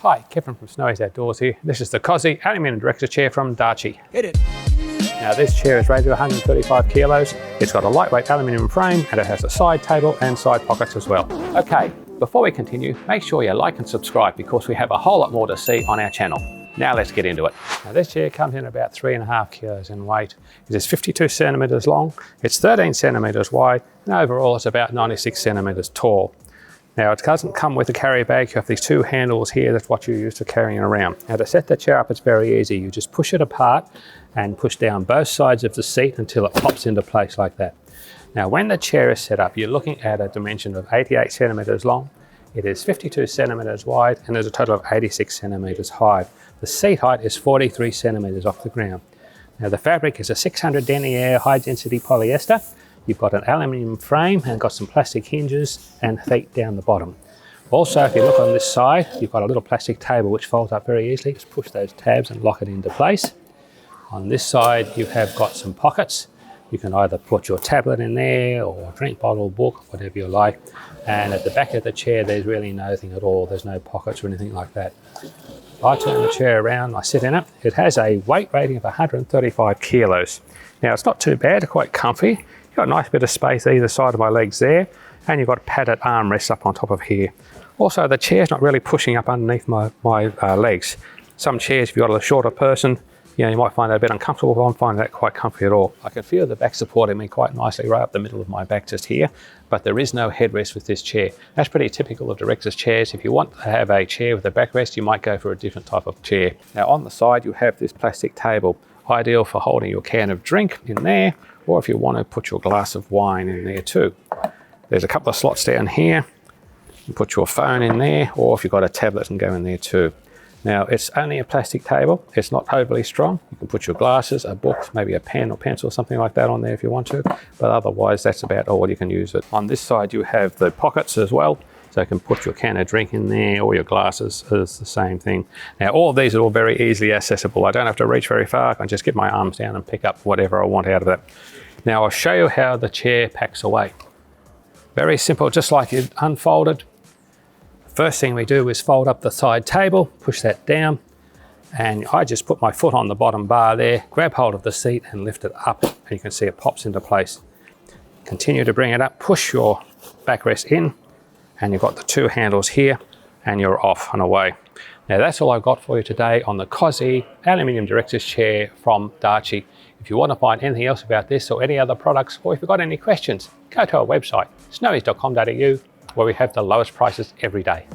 Hi, Kevin from Snowy's Outdoors here. This is the KOZI Aluminium Director's Chair from Darche. Hit it. Now this chair is rated 135 kilos. It's got a lightweight aluminium frame and it has a side table and side pockets as well. Okay, before we continue, make sure you like and subscribe because we have a whole lot more to see on our channel. Now let's get into it. Now this chair comes in about 3.5 kilos in weight. It is 52 centimeters long, it's 13 centimeters wide, and overall it's about 96 centimeters tall. Now it doesn't come with a carry bag, you have these two handles here, that's what you use for carrying around. Now to set the chair up it's very easy, you just push it apart and push down both sides of the seat until it pops into place like that. Now when the chair is set up you're looking at a dimension of 88 centimeters long, it is 52 centimeters wide and there's a total of 86 centimeters high. The seat height is 43 centimeters off the ground. Now the fabric is a 600 denier high density polyester. You've got an aluminium frame and got some plastic hinges and feet down the bottom. Also, if you look on this side, you've got a little plastic table which folds up very easily. Just push those tabs and lock it into place. On this side, you have got some pockets. You can either put your tablet in there or a drink bottle, book, whatever you like. And at the back of the chair, there's really nothing at all. There's no pockets or anything like that. I turn the chair around, I sit in it. It has a weight rating of 135 kilos. Now, it's not too bad, it's quite comfy. You've got a nice bit of space either side of my legs there, and you've got padded armrests up on top of here. Also, the chair's not really pushing up underneath my legs. Some chairs, if you've got a shorter person, you might find that a bit uncomfortable, but I'm finding that quite comfy at all. I can feel the back supporting me quite nicely right up the middle of my back just here, but there is no headrest with this chair. That's pretty typical of director's chairs. If you want to have a chair with a backrest, you might go for a different type of chair. Now on the side, you have this plastic table, ideal for holding your can of drink in there, or if you want to put your glass of wine in there too. There's a couple of slots down here. You can put your phone in there, or if you've got a tablet, and go in there too. Now it's only a plastic table, it's not overly strong. You can put your glasses, a book, maybe a pen or pencil or something like that on there if you want to, but otherwise that's about all you can use it. On this side you have the pockets as well, so you can put your can of drink in there or your glasses is the same thing. Now all of these are all very easily accessible. I don't have to reach very far, I can just get my arms down and pick up whatever I want out of it. Now I'll show you how the chair packs away. Very simple, just like you unfold it. First thing we do is fold up the side table, push that down, and I just put my foot on the bottom bar there, grab hold of the seat and lift it up, and you can see it pops into place. Continue to bring it up, push your backrest in, and you've got the two handles here, and you're off and away. Now that's all I've got for you today on the KOZI Aluminium Director's Chair from Darche. If you want to find anything else about this or any other products, or if you've got any questions, go to our website, snowys.com.au, where we have the lowest prices every day.